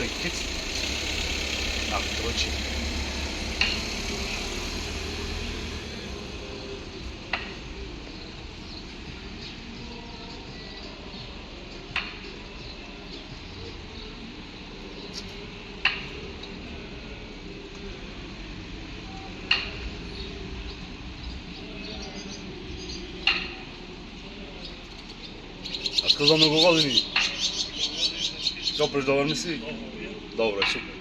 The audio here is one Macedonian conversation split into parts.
Тој кец. На трочи. За многу години. Допреш добар мисли? Добро, супер.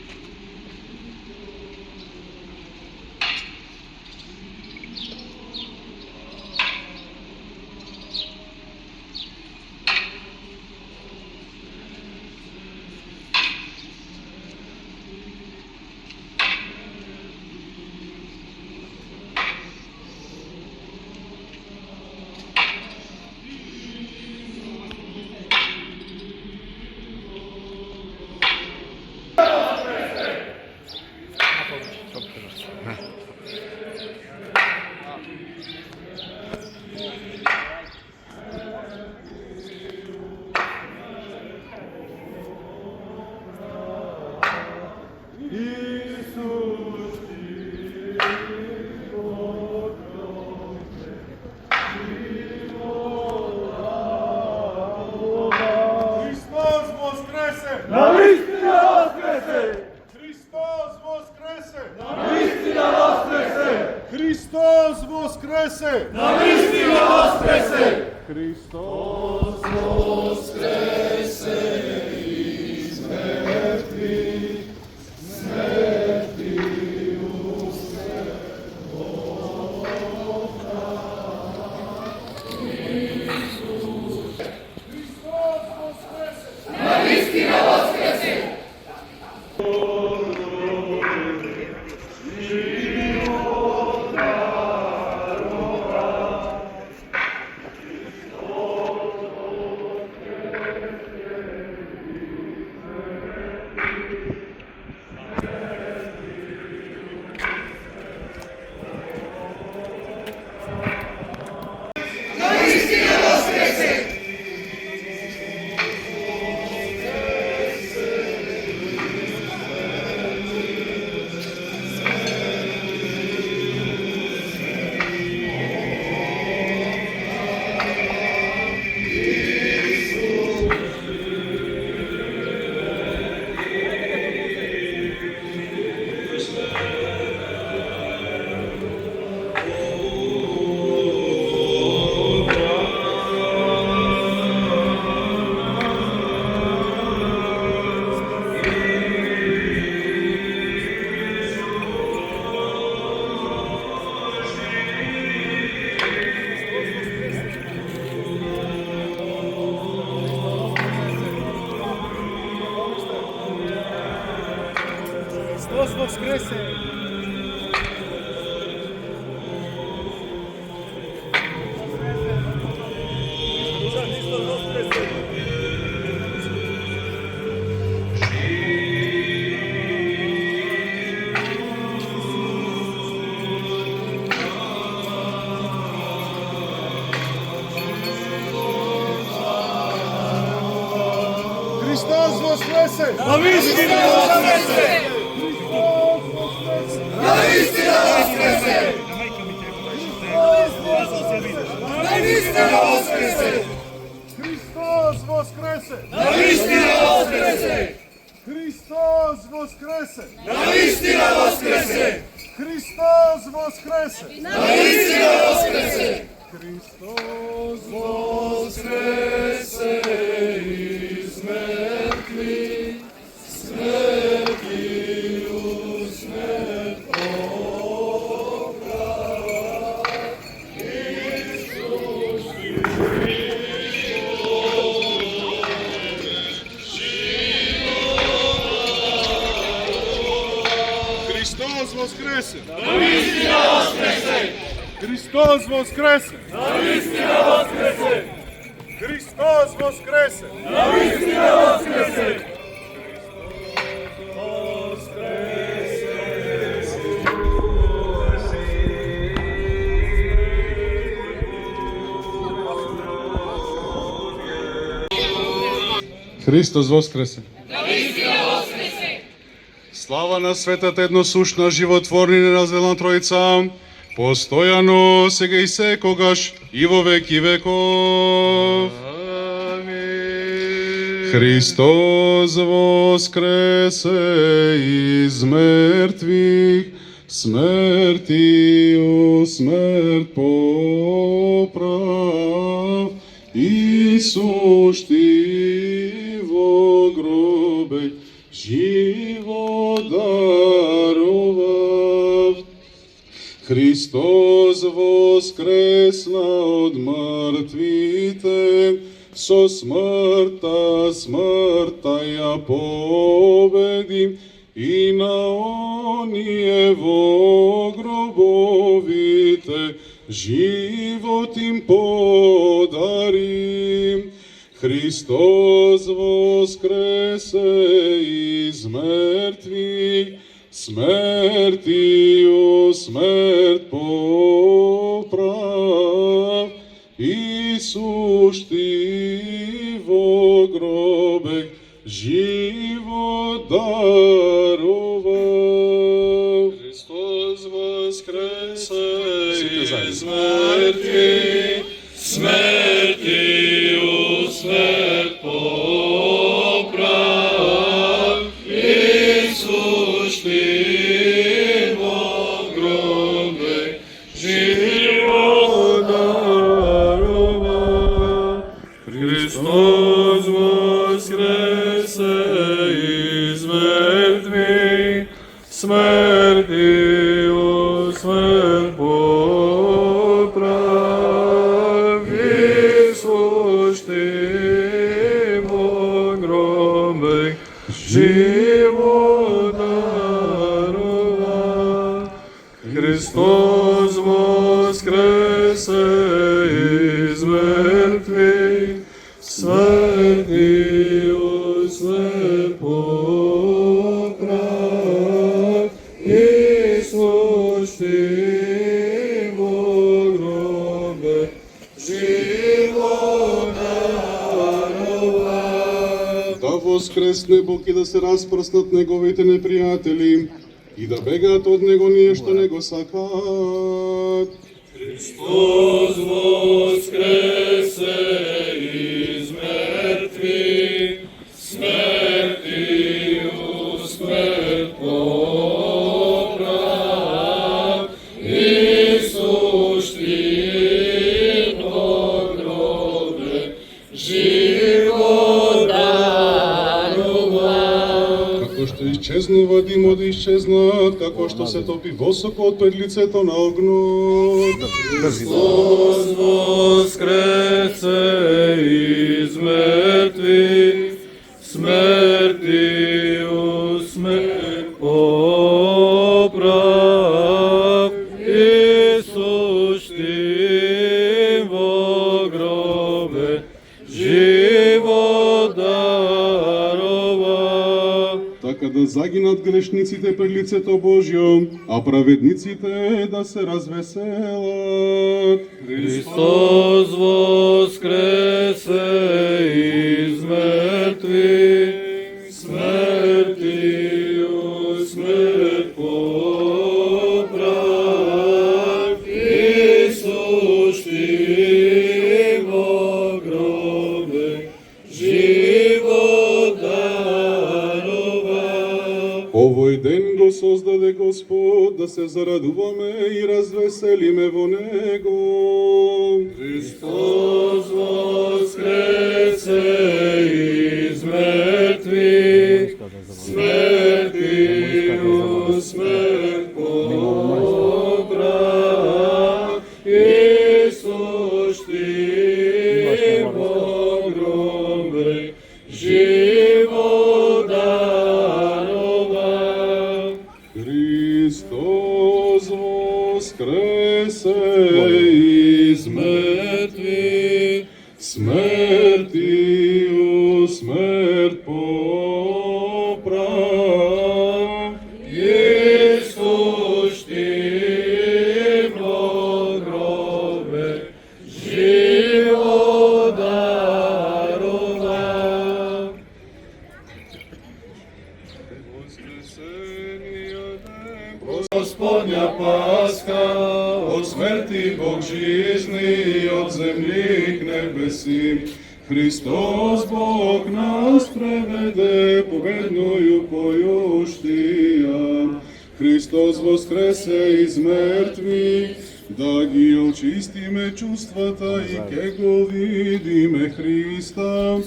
Христос воскресе! Навистина воскресе! Христос воскресе из мертвих, смерти устре Бога. Христос воскресе! Навистина воскресе! Христос воскресе! Христос воскресе! Навистина воскресе! Навистина воскресе! Навистина воскресе! Христос воскресе! Навистина воскресе! Христос воскресе! Навистина воскресе! Христос воскресе! Навистина воскресе! Христос воскресе из мертвих, смертью смерть поправ. Иисус Христос воскресе! Навистина воскресе! Христос воскресе! Навистина воскресе! Христос воскресе! Навистина воскресе! Христос воскресе! Навистина воскресе! Слава на светата едносушна животворна и неразделна Тројца, постојано, сега и секогаш, и во веки веков. Христос воскресе из мертвих, смертиот смрт поправ, и сушти во гробе живот дарував. Христос воскресна од мртвите, со смртта ја победи, и на оние во гробовите живот им подари. Христос воскресе из мертвих, смртиот смрт поправ, и сушти во гробе живот дарував. Христос воскресе из мертвих, смртиот смрт поправ, и сушти во гробе живот дарував. Христос воскресе из мертвих, смртиот смрт поправ, и сушти во гробе живот дарував. Христос воскресе из мертвих, смртиот смрт поправ, и сушти во гробе живот дарував. Да воскресне Бог и да се распростнат неговите непријатели, и да бегаат од него ние што не го сакаат. Христос воскресе из мертвих, смртиот смрт поправ, и сушти во гробе живот дарував. Како што исчезнува димот, исчезнат, како што се топи восокот пред лицето на огнот. Христос воскресе из мертвих, смртиот смрт поправ, и сушти во гробе живот дарував. Така да загинат грешниците пред лицето Божјо, а праведниците да се развеселат. Христос воскресе из мертвих, смртиот смрт поправ, и сушти во гробе живот дарував. Овој ден го создаде Господ, да се зарадуваме и развеселиме во Него. Христос воскресе из мертвих, смртиот смрт поправ, и сушти во гробе живот дарував. Христос воскресе из мертвих, смртиот смрт поправ, и сушти во гробе живот дарував. Воскресе Пасха, од смерти Бог жизни, од земји к небеси. Христос Бог нас преведе, победною појуштија. Христос воскресе из мертви, да ги очистиме чувствата и ке го видиме Христа,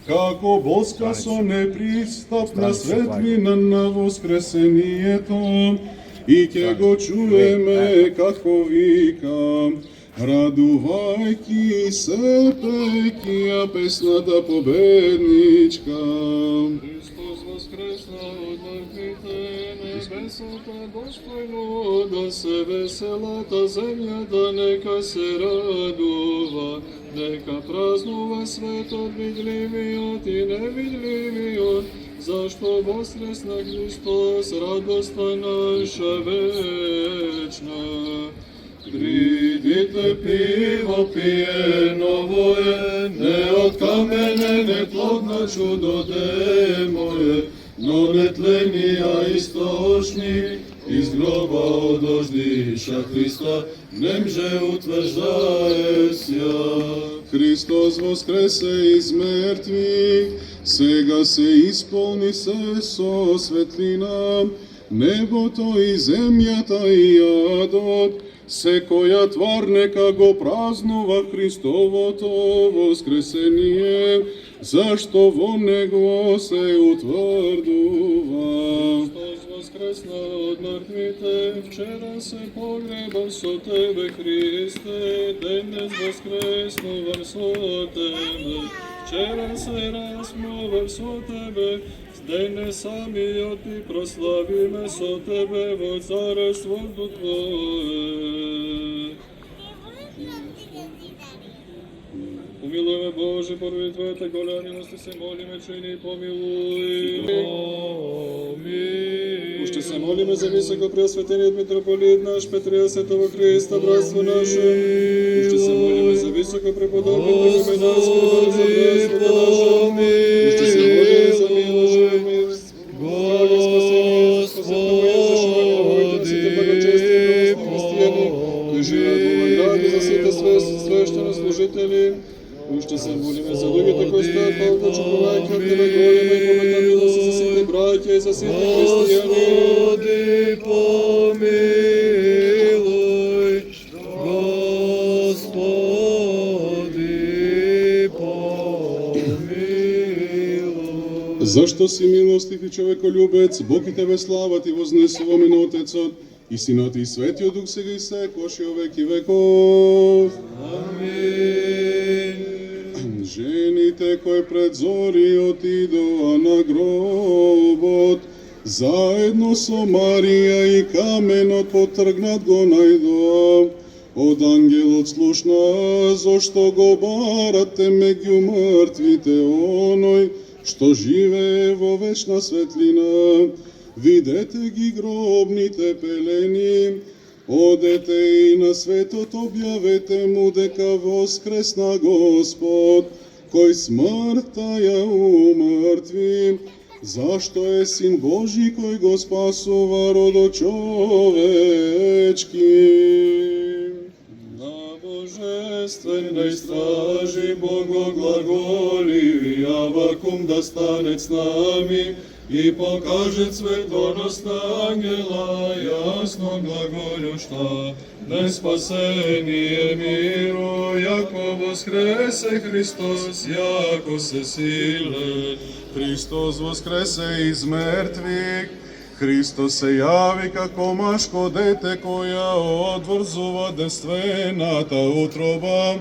како боска со непристапна светлина на воскресението, и ке го чуеме како вика, радувајки се пеќија песната победничка. Христос воскресна од мртвите, небесата достојно да се веселата, земјата нека се радува, нека празнува светот видливиот и невидливиот, зашто воскресна Христос, радоста наша вечна. Придите пиво пиено е, не од камене, не плодно чудо моје, но нетления источник, из гроба одождиша Христа, немже утверждае ся. Христос воскресе из мертви, сега се исполни се со светлина, небото и земјата и јадот, секоја твар нека го празнува Христовото воскресение, зашто во него се утврдува. Христос воскресна од мртвите, вчера се погребам со тебе, Христе, денес воскреснувам со тебе, вчера се распнувам со тебе, денес самиот ти прославиме со тебе во царството Твое. Помилуй ме, Боже, поради Твојата голема милост, се молиме, чини помилуј. Амин. Уште се молиме за високо преосветениот митрополит наш Петреја Светово Христа, братство наше. Уште се молиме за високо преподобни Драгоменарски, за братството наше. Уште се молиме за милост, живот, мир, здравје, спасение, спасение, зашивање во сите благочестие и христијани, кои живеат во овој град, и за сите свештени служители. Уште се молиме за луѓето кои стојат палко чукувајќи од Тебе голема и помета милост за сите браќа и за сите христијани. Господи, помилуј, Господи, помилуј. Зашто си милостив и човеколюбец, Бог и Тебе слава Ти вознесуваме на Отецот и Синот и Светиот Дух сега и секогаш и во веки веков. Амин. Жените кои пред зори отидоа на гробот, заедно со Марија и каменот потргнат го најдоа. Од ангелот слушна, зошто го барате меѓу мртвите оној, што живее во вечна светлина. Видете ги гробните пелени, одете и на светот објавете му дека воскресна Господ, кој смртта ја умртви, зашто е Син Божи кој го спасува родот човечки. На божествен да истражи Бог го глаголи, Авакум да стане с нами, и покаже цветоност на ангела, јасно глаголјушта, на спасение миру, јако воскресе Христос, јако се силе. Христос воскресе из мертвих, Христос се јави како машко дете, која одврзува денствената утроба,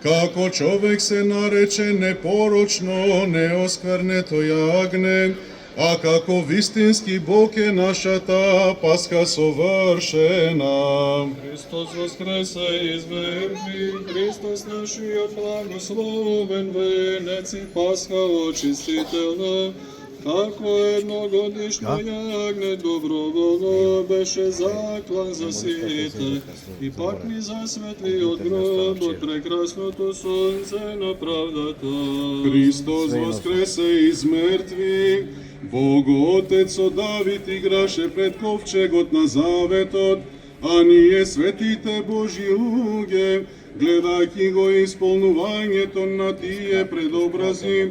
како човек се нарече непорочно, неосквернето јагне, а како вистински Бог е нашата Пасха совршена. Христос воскресе из мертви, Христос нашиот благословен венец и Пасха очистителна, како едногодишно јагне доброволно беше заклан за сите, и пак ни засветли од гробот прекрасното сонце на правдата. Христос воскресе из мертви, Бог Отец од Давид играше пред ковчегот на заветот, а ние светите Божи луѓе, гледајќи го исполнувањето на тие предобрази,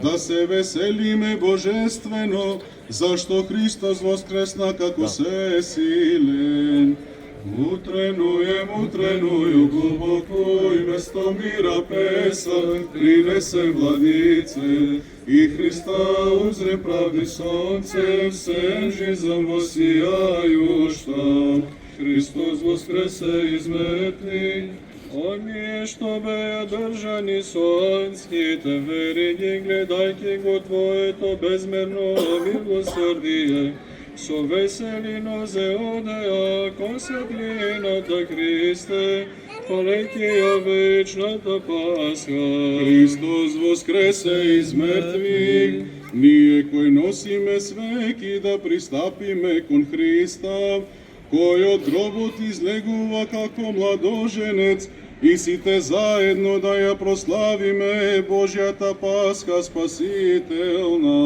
да се веселиме божествено, зашто Христос воскресна како се силен. Утренуju глубоко и место мира песан, принесе владице, и Христа узре правди сонце, всем жизом воссияюща. Христос воскресе из мертвых, оние што беа држани сонските вериги, гледајќи го Твоето безмерно милосрдие, со веселино зе одеа кон светлината Христе, хвалејќи ја вечната Пасха. Христос воскресе из мертвих, ние кои носиме свеки да пристапиме кон Христа, кој од гробот излегува како младоженец, и сите заедно да ја прославиме Божјата Пасха спасителна.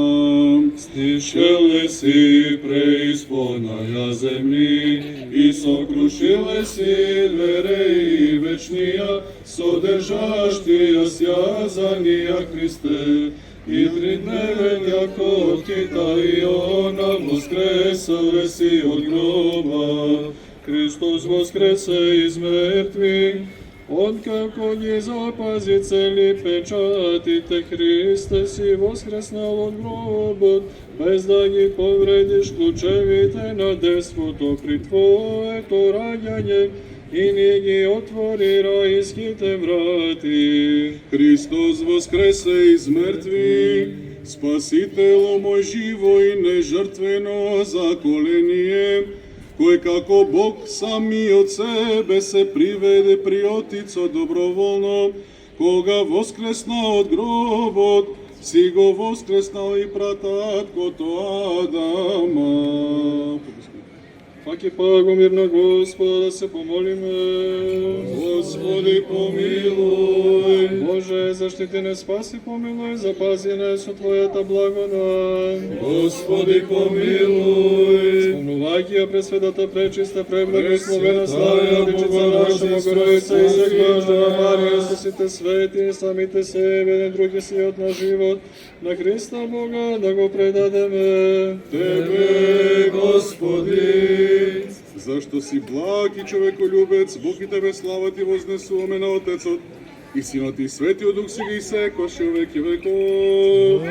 Стишеле си преисподнаја земји и сокрушиле си двери и вечнија, содржаштија сјазанија Христе. И тридневен јако откита и она, воскреселе си од гроба. Христос воскресе из мертвих, откако ги запази цели печатите, Христе си воскреснал од гробот, без да ги повредиш ключевите на детството при Твоето раѓање, и ни ги отвори рајските врати. Христос воскресе из мертви, Спаситело мој живо и нежртвено заколение, кој како Бог самиот себе се приведе при Отицот доброволно, кога воскресна од гробот, си го воскреснал и прататкото Адама. Пак и пак го мир на Господа да се помолиме. Господи помилуј. Боже, заштити не, спаси, помилуј, запази не со Твојата благодат. Господи помилуј. Спомнувајќи ја пресветата, пречиста, преблагословена, славена Дечица наша, Богородица и Секваждана Марија, со сите свети и самите себе, еден други сиот на живот, на Христа Бога да го предадеме. Тебе, Господи, зашто си благ и човеколюбец, Бог и Тебе слава Ти вознесуваме на Отецот и Синот и Светиот Дух сега и секогаш и веки веков.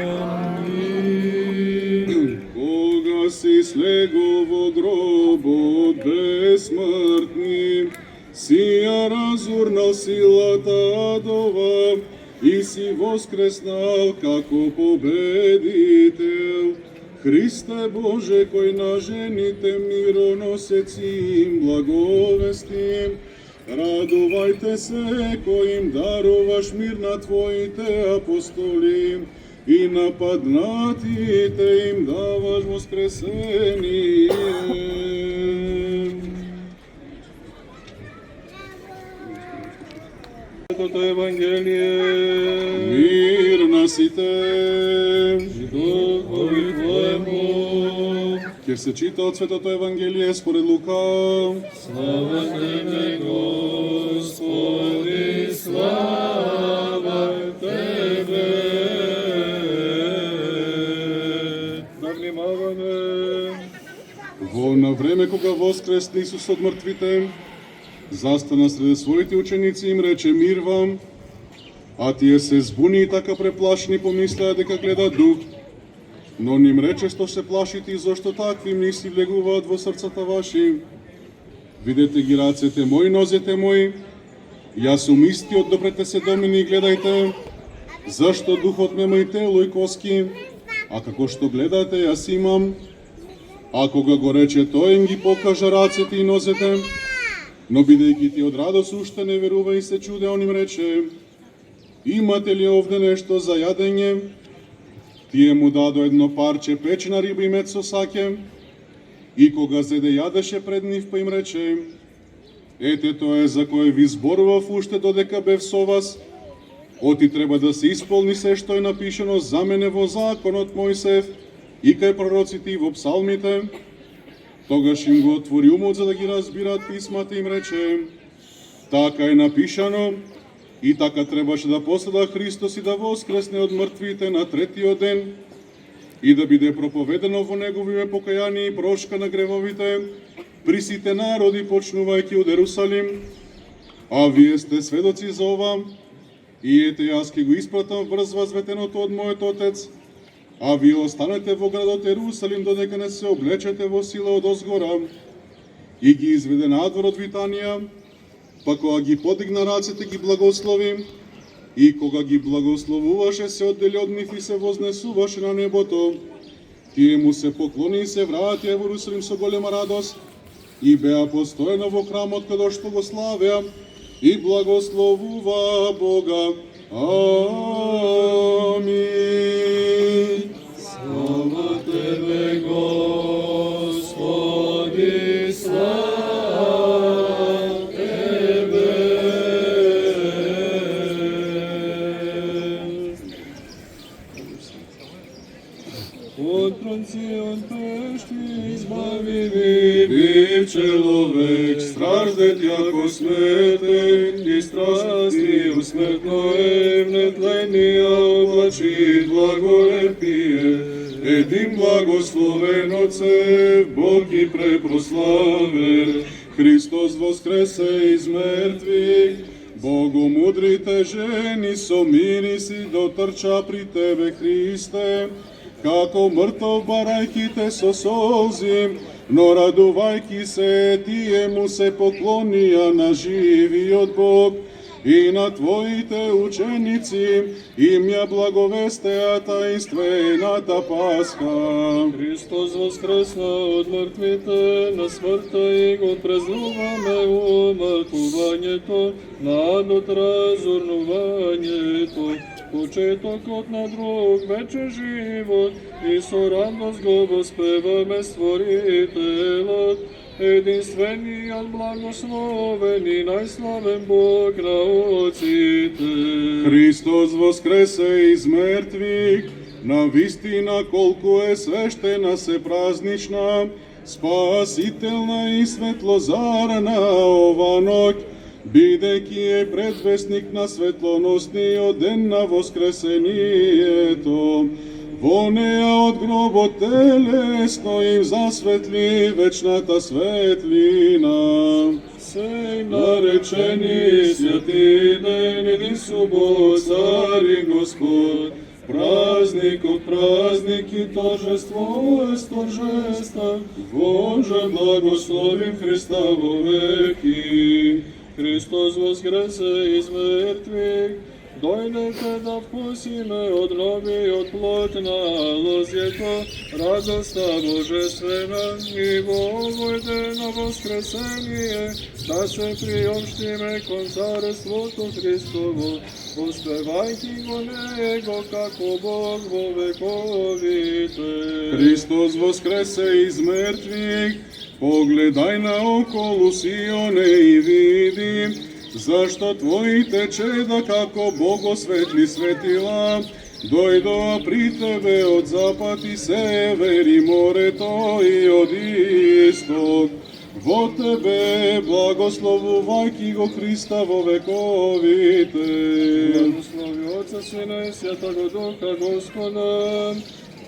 Кога си слегол во гробот безсмртни, си ја разурнал силата адова и си воскреснал како победител. Христе Боже, кој на жените мироносеци им благовестим, радувајте се кој им даруваш мир на Твоите апостоли и нападнатите им даваш воскресение. Светото Евангелие, мир на сите, Духови Твоему. Ќе се чита од Светото Евангелие според Лука. Слава Тебе, Господи, слава Тебе. Да внимаваме. Во на време кога воскресна Исус од мртвите, застана среде своите ученици и им рече: мир вам. А тие се збуни и така преплашени помислеа дека гледа дух. Но ним рече: што се плашите и зошто такви мисли влегуваат во срцата ваши? Видете ги рацете мои, нозете мои, јас сум истиот, допрете се до мене и гледајте, зашто духот нема и тело и коски, а како што гледате јас имам. А кога го рече тој, им ги покажа рацете и нозете, но бидејќи ти од радост уште не верува и се чуде, он им рече: имате ли овде нешто за јадење? Тие му дадо едно парче печена риба и мед со саќе, и кога зеде јадеше пред нив, па им рече: ете тоа е за кое ви зборував уште додека бев со вас, оти треба да се исполни се што е напишено за мене во законот Мојсеев и кај пророците и во псалмите. Тогаш им го отвори умот за да ги разбират писмата, им рече: така е напишано, и така требаше да последа Христос и да воскресне од мртвите на третиот ден, и да биде проповедено во негово име покаяние и прошка на гревовите при сите народи, почнувајќи од Ерусалим. А вие сте сведоци за ова, и ете јас ќе го испратам врз возветеното од мојот Отец, а вие останете во градот Ерусалим додека не се облечете во сила од озгора. И ги изведе надвор од Витанија, па кога ги подигна рацете ги благослови, и кога ги благословуваше се оддели од нив и се вознесуваше на небото. Тие му се поклони и се вратија во Ерусалим со голема радост, и беа постојано во храмот каде што го славеа и благословува Бога. Амин. Слава Тебе, Господи, слава Тебе. От тронци, от пешти избави ми, бив человек, страждет яко смертен, и страсти усмертное внетления облачит благолепие. Един благословен Отцев, Бог и препрославен, Христос воскресе из мертвих. Богомудрите жени со мириси дотрча при Тебе, Христе, како мртов барајки те со солзи, но радувајки се, тие му се поклонија на живиот Бог и на Твоите ученици, им ја благовестеа таинствената Пасха. Христос воскресна од мртвите, на смртта и го празнуваме умртувањето, надот разурнувањето, почетокот на друг вече живот, и со радост го воспеваме Створителот, единствениот благословен и најславен Бог на отците. Христос воскресе из мертвих, на вистина колку е свештена се празнична, спасителна и светлозарна ова ноќ, бидејќи е предвестник на светлоносниот ден на воскресението. Во неа од гробот телесно им засветли вечната светлина. Се наречени свјати ден, един субот, цар и Господ, празникот празник и торжество е торжества. Боже, благословим Христа во веки. Христос воскресе из мертвих, дојдете да вкусиме од новиот плод на лозјето, радоста божествена, и во овој ден на воскресение да се приобштиме кон царството Христово, воспевајќи го Него како Бог во вековите. Христос воскресе из мертвих, погледај наоколу Сионе и види, зашто Твоите чеда како богосветли светила дојдоа при Тебе од запад и север и морето и од исток. Во Тебе благословувајќи го Христа во вековите. Благослови Отца, Сина и Святого Духа Господа,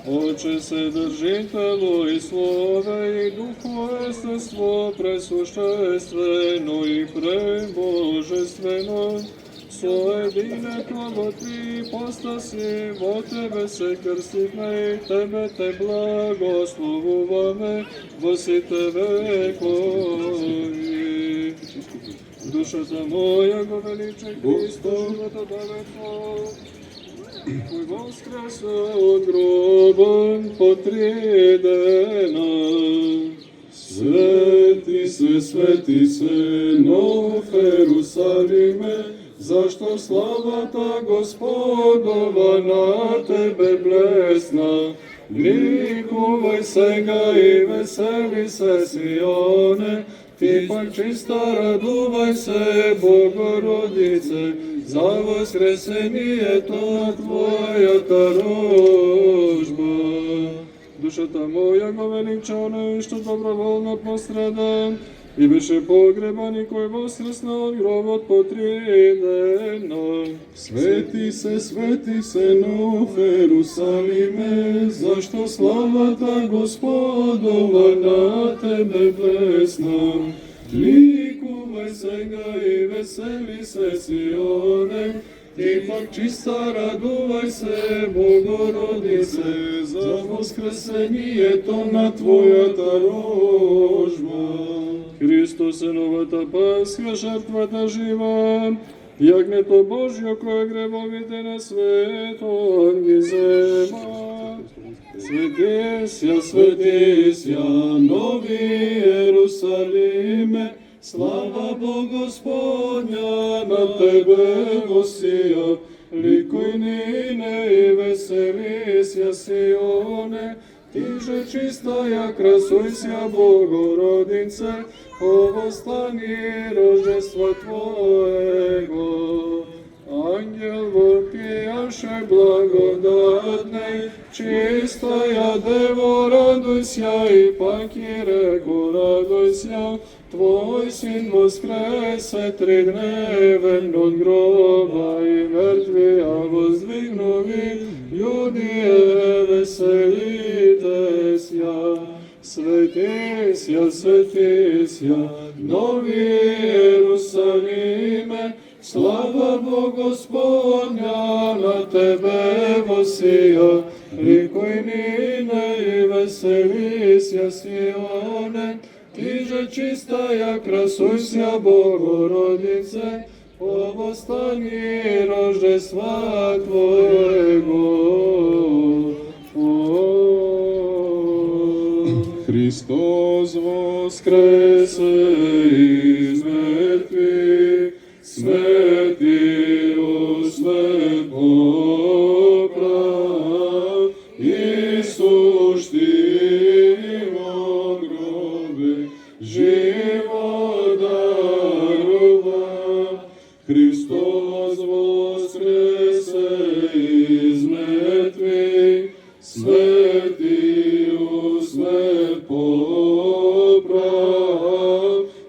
Отче Вседржитело и Слове и Духо естество пресуществено и пребожествено, соединето во Три ипостаси, во Тебе се крстивме и Тебе те благословуваме во сите векови. Душата моја го величи Христо, живота давето, кој воскресе од гробот по 3 дена. Свети се, нов Ерусалиме, зашто славата Господова на Тебе блесна. Викувај сега и весели се, Сионе, ти пак чиста радувај се, Богородице, за воскресението на Твојата рожба. Душата моја го велича оној што доброволно пострада и беше погребан и кој воскресна од гробот по 3 дена. Свети се нов Ерусалиме, зашто славата Господова на тебе блесна. Ликувај сега и весели се Сионе, ти пак чиста радувај се, Богородице, за воскресението на твојата рожба. Христос е новата Пасха, жртвата жива, јагнето Божјо кое гребовите на светот ги зема. Свети сја, нови Ерусалиме, слава Богу Господня на тебе восија. Ликуј нине и весели сја Сионе, ти же чистая красуј сја Богородице, ово стани рождество твоего. Ангел вопијаше благодатnej, чистая дево, радуј сја, и пак и реко, радуј сја, твој син воскресе тридневен од гроба, и мртвија воздвигнови, јудие веселите сја. Свети сја, нови Ерусалиме, слава Богу Господня на тебе восија. Ликуј нине и весели сја Сионе, ти же чистая красуј сја Богородице, ово стани рождества твоего. Христос воскресе из мертвих, смертью смерть поправ, Исус ти во гробе живот дарува. Христос воскресе из мертвих, смертью смерть поправ,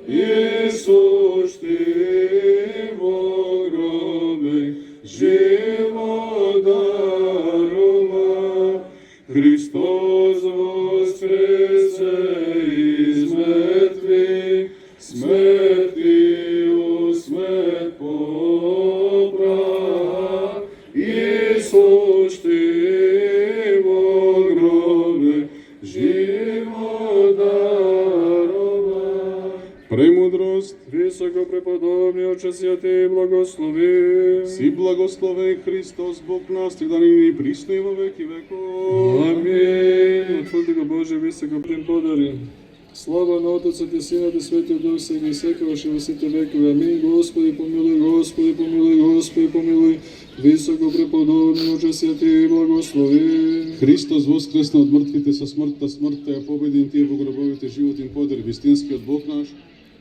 Исус ти во гробе живот дарува. Христос воскресе из мертвих, смертью смерть поправ, Исус ти во гробе живот дарува. Премудрост, високо преподобни Отче святи, благослови. Си благословен Христос, Бог наш, да ни присно и во веки веков. Амин. Отводи го Боже, високо прем подари. Слава на Отецот и Синот и Светиот Дух, сега и секогаш и во сите векови. Амин. Господи помилуј, Господи помилуј, Господи помилуј. Високо преподобни Отче святи, благослови. Христос воскресна од мртвите со смртта, смртта ја победин тие во гробовите животин подари. Вистинскиот Бог наш,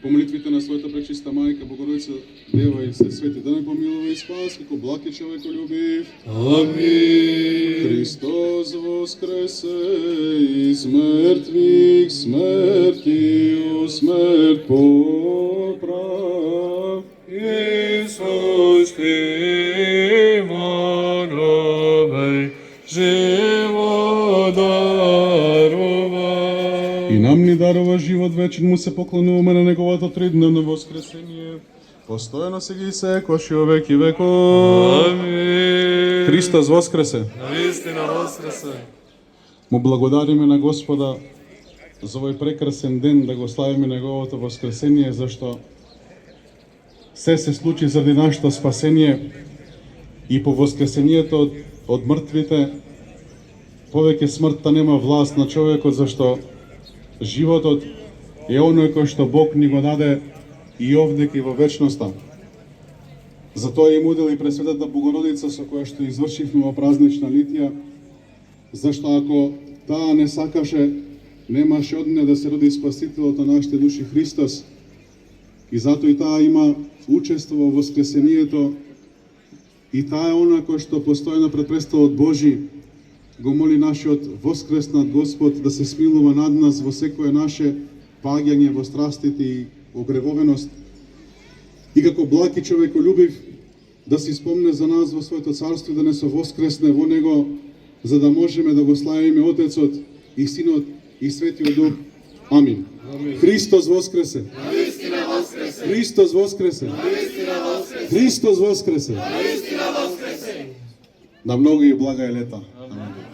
по молитвите на својата пречиста мајка, Богородица, Дева и се свети, да не помилува и спас, како благ и човеколюбив. Амин. Христос воскресе из мертвих, смертью смерть поправ. Исус ти во гробе живот дарува. И нам ни дарува живот вечен, му се поклонуваме на неговото тридневно воскресение. Постојано сега и секогаш и во веки веков. Амин. Христос воскресе. Наистина воскресе. Му благодариме на Господа за овој прекрасен ден, да го славиме неговото воскресение, зашто се случи заради нашето спасение и по воскресението од мртвите повеќе смртта нема власт на човекот, зашто животот е оној кој што Бог ни го даде и овдека и во вечноста. Затоа им удели Пресветата Богородица со која што извршивме во празнична литија, зашто ако таа не сакаше, немаше од неа да се роди Спасителот на нашите души Христос, и затоа и таа има учество во воскресението, и таа е она кој што постојано пред престолот Божи го моли нашиот воскреснат Господ да се смилува над нас во секое наше паѓање во страстите и огревовеност и како благ и човеколюбив да си спомне за нас во своето царство и да не се воскресне во него, за да можеме да го славиме Отецот и Синот и Светиот Дух. Амин. Христос воскресе! Христос воскресе! Христос воскресе! Да многу и блага е лета. Амин.